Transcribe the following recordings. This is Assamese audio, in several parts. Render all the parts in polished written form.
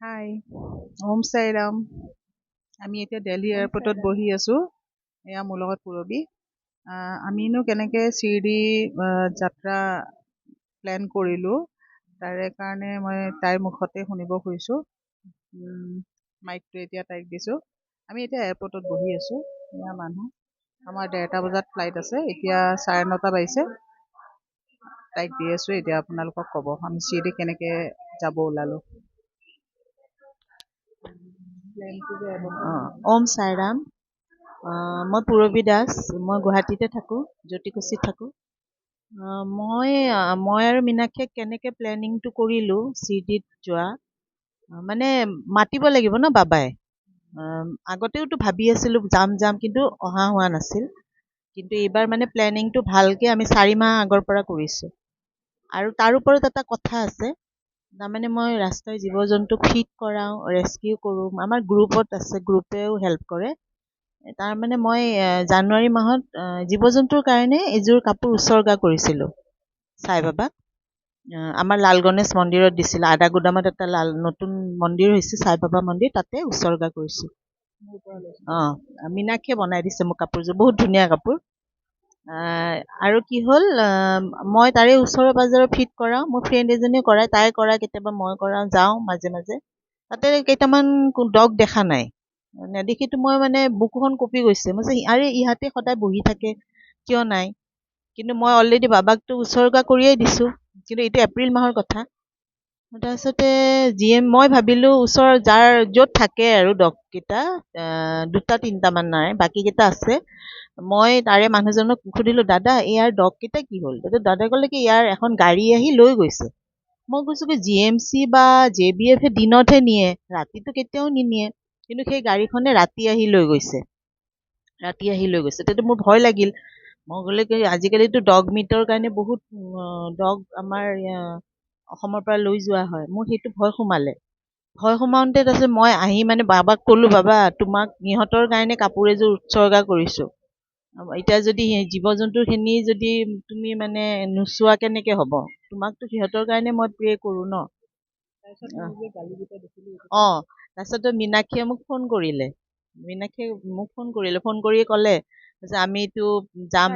হাই, ওম সাইৰাম। আমি এতিয়া দিল্লী এয়াৰপৰ্টত বহি আছোঁ। এয়া মোৰ লগত পূৰবী। আমিনো কেনেকৈ শিৰডি যাত্ৰা প্লেন কৰিলোঁ, তাৰে কাৰণে মই তাইৰ মুখতে শুনিব খুজিছোঁ। মাইকটো এতিয়া তাইক দিছোঁ। আমি এতিয়া এয়াৰপৰ্টত বহি আছোঁ। এয়া মানুহ। আমাৰ 1:30 বজাত ফ্লাইট আছে। এতিয়া 9:30 বাজিছে। তাইক দি আছোঁ। এতিয়া আপোনালোকক ক'ব আমি শিৰডি কেনেকৈ যাব ওলালোঁ। ওম সাইৰাম। মই পূৰবী দাস। মই গুৱাহাটীতে থাকোঁ, জ্যোতিকুছিত থাকোঁ। মই আৰু মীনাক্ষীয়ে কেনেকৈ প্লেনিংটো কৰিলোঁ শিৰডিত যোৱা, মানে মাতিব লাগিব ন বাবাই। আগতেওতো ভাবি আছিলোঁ যাম কিন্তু অহা হোৱা নাছিল। কিন্তু এইবাৰ মানে প্লেনিংটো ভালকৈ আমি 4 মাহ আগৰ পৰা কৰিছোঁ। আৰু তাৰ ওপৰত এটা কথা আছে, তাৰমানে মই ৰাস্তাৰ জীৱ জন্তুক ফিড কৰাওঁ, ৰেস্কিউ কৰোঁ। আমাৰ গ্ৰুপত আছে, গ্ৰুপেও হেল্প কৰে। তাৰমানে মই জানুৱাৰী মাহত জীৱ জন্তুৰ কাৰণে এযোৰ কাপোৰ উচৰ্গা কৰিছিলোঁ সাই বাবাক। আমাৰ লাল গণেশ মন্দিৰত দিছিলোঁ। আদাগুদামত এটা নতুন মন্দিৰ হৈছে সাই বাবা মন্দিৰ, তাতে উচৰ্গা কৰিছোঁ। মীনাক্ষীয়ে বনাই দিছে মোক কাপোৰযোৰ, বহুত ধুনীয়া কাপোৰ। আৰু কি হ'ল, মই তাৰে ওচৰে পাজৰে ফিট কৰাওঁ। মোৰ ফ্ৰেণ্ড এজনীয়ে কৰায়, তাই কৰায়, কেতিয়াবা মই কৰাওঁ, যাওঁ মাজে মাজে। তাতে কেইটামান ডগ দেখা নাই। নেদেখিতো মই মানে বুকুখন কঁপি গৈছে। মই আৰে ইহঁতে সদায় বহি থাকে, কিয় নাই? কিন্তু মই অলৰেডি বাবাকতো উচৰ্গা কৰিয়েই দিছোঁ। কিন্তু এইটো এপ্ৰিল মাহৰ কথা। তাৰপিছতে মই ভাবিলোঁ যাৰ য'ত থাকে আৰু ডগকেইটা, 2-3টামান নাই, বাকীকেইটা আছে। মই তাৰে মানুহজনক সুধিলোঁ, দাদা ইয়াৰ ডগকেইটা কি হ'ল? তাৰপিছত দাদাই ক'লে কি ইয়াৰ এখন গাড়ী আহি লৈ গৈছে। মই কৈছোঁ কি GMC বা JBF দিনতহে নিয়ে, ৰাতিটো কেতিয়াও নিনিয়ে। কিন্তু সেই গাড়ীখনে ৰাতি আহি লৈ গৈছে। তেতিয়া মোৰ ভয় লাগিল। মই ক'লে কি আজিকালিতো ডগ মিটৰ কাৰণে বহুত ডগ আমাৰ অসমৰ পৰা লৈ যোৱা হয়। মোৰ সেইটো ভয় সোমাওঁতে তাৰপিছত মই আহি মানে বাবাক ক'লোঁ, বাবা তোমাক ইহঁতৰ কাৰণে কাপোৰ এযোৰ উৎসৰ্গা কৰিছোঁ। এতিয়া যদি জীৱ জন্তুখিনি যদি তুমি মানে নোচোৱা কেনেকৈ হ'ব? তোমাকতো সিহঁতৰ কাৰণে মই প্ৰে কৰোঁ ন। তাৰপিছতে মীনাক্ষীয়ে মোক ফোন কৰিলে। ফোন কৰি ক'লে যে আমিতো যাম।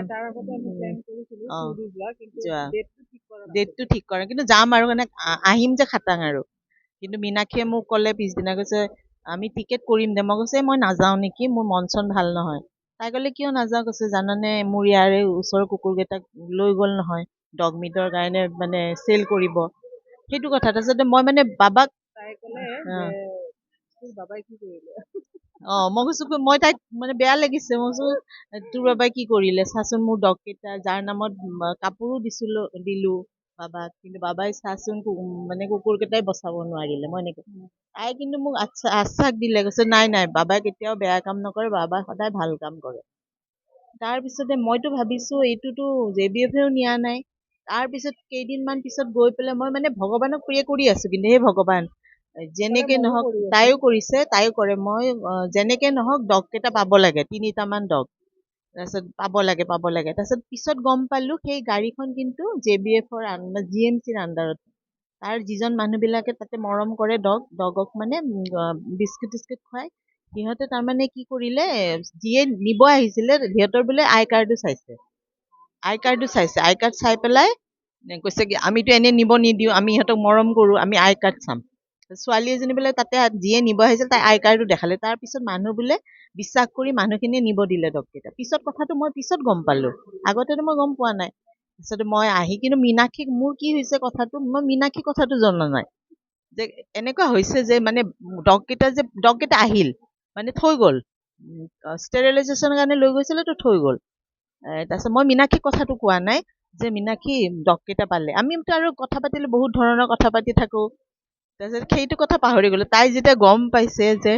ডেটটো ঠিক কৰা, কিন্তু যাম আৰু মানে আহিম যে খাটাং আৰু। কিন্তু মীনাক্ষীয়ে মোক ক'লে পিছদিনা, কৈছে আমি টিকেট কৰিম দে। মই কৈছে মই নাযাওঁ নেকি, মোৰ মন চন ভাল নহয়। তাই ক'লে কিয় নাযাওঁ? কৈছে জানানে মোৰ ইয়াৰে ওচৰৰ কুকুৰকেইটাক লৈ গ'ল নহয়, ডগ মিটৰ কাৰণে মানে চেল কৰিব, সেইটো কথা। তাৰপিছতে মই মানে বাবাক মই কৈছো মই তাইক মানে বেয়া লাগিছে। মই কৈছো তোৰ বাবাই কি কৰিলে চাচোন, মোৰ ডগ কেইটা যাৰ নামত কাপোৰো দিলো বাবাক, কিন্তু বাবাই চাচোন মানে কুকুৰ কেইটাই বচাব নোৱাৰিলে। মই এনেকে, তাই কিন্তু মোক আশ্বাস দিলে, কৈছে নাই নাই বাবাই কেতিয়াও বেয়া কাম নকৰে, বাবাই সদায় ভাল কাম কৰে। তাৰপিছতে মইতো ভাবিছো এইটোতো JBF-এও নিয়া নাই। তাৰপিছত কেইদিনমান পিছত গৈ পেলাই মই মানে ভগৱানক প্ৰে কৰি আছো, কিন্তু সেই ভগৱান যেনেকে নহওক, তাইও কৰিছে, তাইও কৰে। মই যেনেকে নহওক ডগ কেইটা পাব লাগে, 3টামান ডগ। তাৰপিছত পাব লাগে। তাৰপিছত পিছত গম পালো সেই গাড়ীখন কিন্তু JBF-ৰ GMC-ৰ আণ্ডাৰত। তাৰ যিজন মানুহবিলাকে তাতে মৰম কৰে ডগক মানে বিস্কুট টিস্কুট খুৱাই, সিহঁতে তাৰমানে কি কৰিলে, যিয়ে নিব আহিছিলে সিহঁতৰ বোলে আই কাৰ্ডো চাইছে। আই কাৰ্ড চাই পেলাই কৈছে কি আমিতো এনে নিব নিদিওঁ, আমি ইহঁতক মৰম কৰোঁ, আমি আই কাৰ্ড চাম। ছোৱালী এজনী বোলে তাতে যিয়ে নিব আহিছিল তাই আই কাৰ্ডো দেখালে। তাৰ পিছত মানুহ বোলে বিশ্বাস কৰি মানুহখিনিয়ে নিব দিলে ডগকেইটা। পিছত কথাটো মই পিছত গম পালো, আগতেতো মই গম পোৱা নাই। তাৰপিছতে মই আহি কিন্তু মীনাক্ষীক, মোৰ কি হৈছে কথাটো, মই মীনাক্ষীক কথাটো জনা নাই যে এনেকুৱা হৈছে যে মানে ডগকেইটা আহিল মানে থৈ গ'ল, ষ্টেৰিলাইজেশ্যনৰ কাৰণে লৈ গৈছিলে তো থৈ গ'ল। তাৰপিছত মই মীনাক্ষীক কথাটো কোৱা নাই যে মীনাক্ষী ডগকেইটা পালে। আমিতো আৰু কথা পাতিলে বহুত ধৰণৰ কথা পাতি থাকো। তাৰপিছত সেইটো কথা পাহৰি গলো। তাই যেতিয়া গম পাইছে যে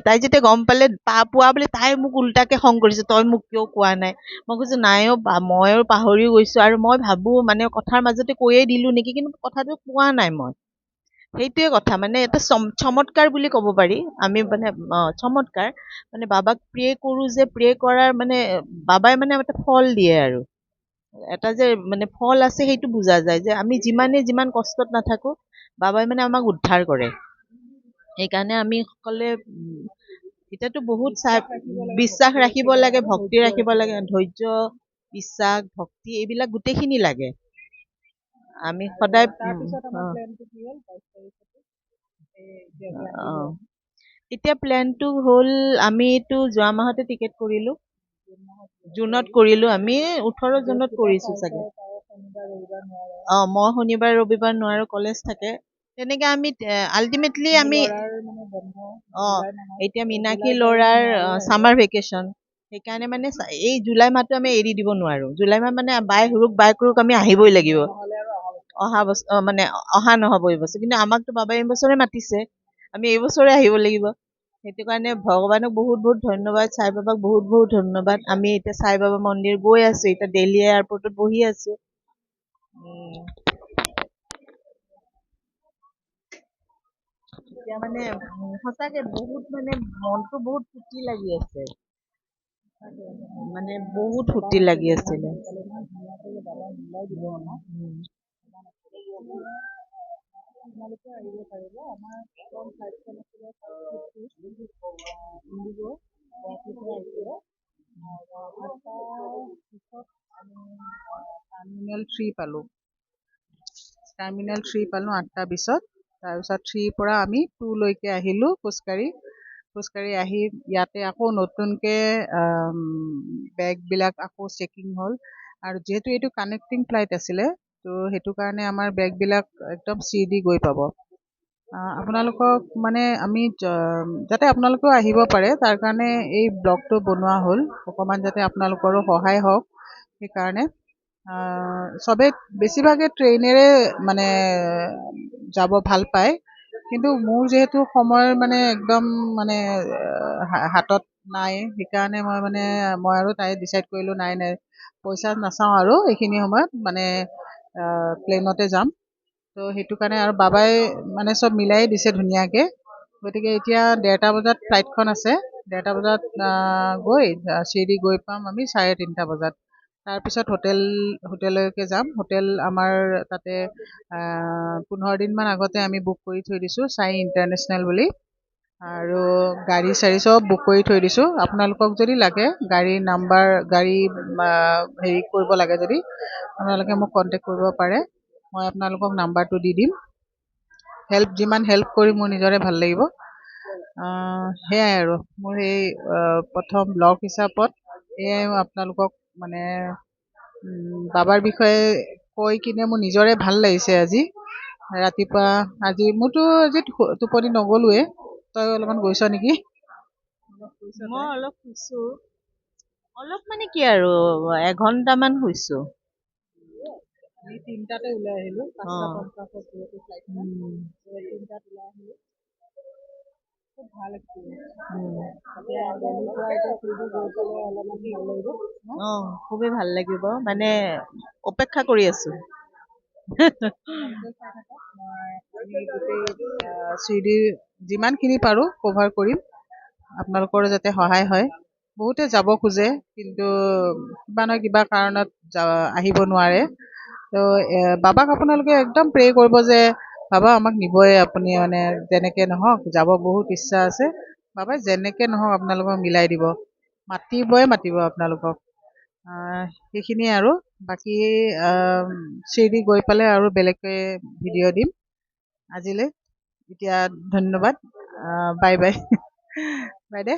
তাই যেতিয়া গম পালে পোৱা বুলি, তাই মোক উল্টাকে খং কৰিছে, তই মোক কিয় কোৱা নাই? মই কৈছো নাই মই আৰু পাহৰিও গৈছো, আৰু মই ভাবো মানে কথাৰ মাজতে কৈয়ে দিলো নেকি, কিন্তু কথাটো কোৱা নাই মই। সেইটোৱে কথা, মানে এটা চমৎকাৰ বুলি ক'ব পাৰি। আমি মানে চমৎকাৰ মানে বাবাক প্ৰে কৰো যে প্ৰে কৰাৰ মানে বাবাই মানে এটা ফল দিয়ে আৰু এটা যে মানে ফল আছে সেইটো বুজা যায় যে আমি যিমান কষ্টত নাথাকো বাবাই মানে আমাক উদ্ধাৰ কৰে। সেইকাৰণে আমি সকলোৱে এতিয়াতো বহুত বিশ্বাস ৰাখিব লাগে, ভক্তি ৰাখিব লাগে, ধৈৰ্য, বিশ্বাস, ভক্তি এইবিলাক গোটেইখিনি লাগে। আমি সদায় এতিয়া প্লেনটো হ'ল আমিতো যোৱা মাহতে টিকেট কৰিলো, জুনত কৰিলো। আমি 18 জুনত কৰিছো চাগে। মই শনিবাৰ ৰবিবাৰ নোৱাৰো, কলেজ থাকে। তেনেকে আমি আল্টিমেটলি আমি এতিয়া মীনাক্ষী ল'ৰাৰ চামাৰ ভেকেশ্যন, সেইকাৰণে মানে এই জুলাই মাহটো আমি এৰি দিব নোৱাৰো। জুলাই মাহ মানে বাই কুৰুক আমি আহিবই লাগিব। অহা বছৰ মানে অহা নহ'ব এই বছৰ, কিন্তু আমাকতো বাবাই এই বছৰে মাতিছে, আমি এই বছৰে আহিব লাগিব। সেইটো কাৰণে ভগৱানক বহুত বহুত ধন্যবাদ, সাই বাবাক বহুত বহুত ধন্যবাদ। আমি এতিয়া সাই বাবা মন্দিৰ গৈ আছো, এতিয়া দিল্লী এয়াৰপৰ্টত বহি আছো। এতিয়া মানে সঁচাকে বহুত মানে মনটো বহুত ফূৰ্তি লাগি আছে, মানে বহুত ফূৰ্তি লাগি আছিলে। টাৰ্মিনেল 3 পালো 8টা 20ত। তাৰপিছত 3ৰ পৰা আমি 2 লৈকে আহিলো খোজকাঢ়ি আহি ইয়াতে আকৌ নতুনকে বেগবিলাক আকৌ চেকিং হ'ল। আৰু যিহেতু এইটো কানেক্টিং ফ্লাইট আছিলে, তো সেইটো কাৰণে আমাৰ বেগবিলাক একদম চিধি গৈ পাব। আপোনালোকক মানে আমি যাতে আপোনালোকেও আহিব পাৰে তাৰ কাৰণে এই ব্লগটো বনোৱা হ'ল, অকণমান যাতে আপোনালোকৰো সহায় হওক। সেইকাৰণে চবে বেছিভাগে ট্ৰেইনেৰে মানে যাব ভাল পায়, কিন্তু মোৰ যিহেতু সময় মানে একদম মানে হাতত নাই, সেইকাৰণে মই আৰু তাই ডিচাইড কৰিলোঁ নাই পইচা নাচাওঁ আৰু এইখিনি সময়ত মানে প্লেনতে যাম। তো সেইটো কাৰণে আৰু বাবাই মানে চব মিলাই দিছে ধুনীয়াকৈ। গতিকে এতিয়া 1:30 বজাত ফ্লাইটখন আছে, 1:30 বজাত গৈ চিৰি গৈ পাম আমি 3:30 বজাত। তাৰপিছত হোটেললৈকে যাম। হোটেল আমাৰ তাতে 15 দিনমান আগতে আমি বুক কৰি থৈ দিছোঁ, সাই ইণ্টাৰনেশ্যনেল বুলি। আৰু গাড়ী চাড়ী চব বুক কৰি থৈ দিছোঁ। আপোনালোকক যদি লাগে গাড়ী হেৰি কৰিব লাগে যদি আপোনালোকে মোক কণ্টেক্ট কৰিব পাৰে, মই আপোনালোকক নাম্বাৰটো দি দিম। যিমান হেল্প কৰি মোৰ নিজৰে ভাল লাগিব। সেয়াই আৰু মোৰ এই প্ৰথম ব্লগ হিচাপত এয়াই আপোনালোকক মানে বাবাৰ বিষয়ে কৈ কিনে মোৰ নিজৰে ভাল লাগিছে। আজি মোৰতো আজি টোপনি নগলোৱে। তই অলপমান গৈছ নেকি? মই অলপ শুইছো, অলপ মানে কি আৰু 1 ঘণ্টামান শুইছো। আমি 3টাতে ওলাই আহিলো, 5:50 যিহেতু ফ্লাইটখন, 3টাত ওলাই আহিলো। খুব ভাল খুবেই ভাল লাগিব, মানে অপেক্ষা কৰি আছো। চিডি যিমানখিনি পাৰো কভাৰ কৰিম, আপোনালোকৰ যাতে সহায় হয়। বহুতে যাব খোজে কিন্তু কিবা নহয় কিবা কাৰণত আহিব নোৱাৰে। তো বাবাক আপোনালোকে একদম প্ৰে কৰিব যে বাবা আমাক নিবই, আপুনি মানে যেনেকে নহওক যাব বহুত ইচ্ছা আছে। বাবাই যেনেকে নহওক আপোনালোকক মিলাই দিব, মাতিব আপোনালোকক। সেইখিনিয়ে আৰু বাকী চিৰি গৈ পালে আৰু বেলেগকৈ ভিডিঅ' দিম। আজিলৈ এতিয়া ধন্যবাদ, বাই বাই। বাই দে।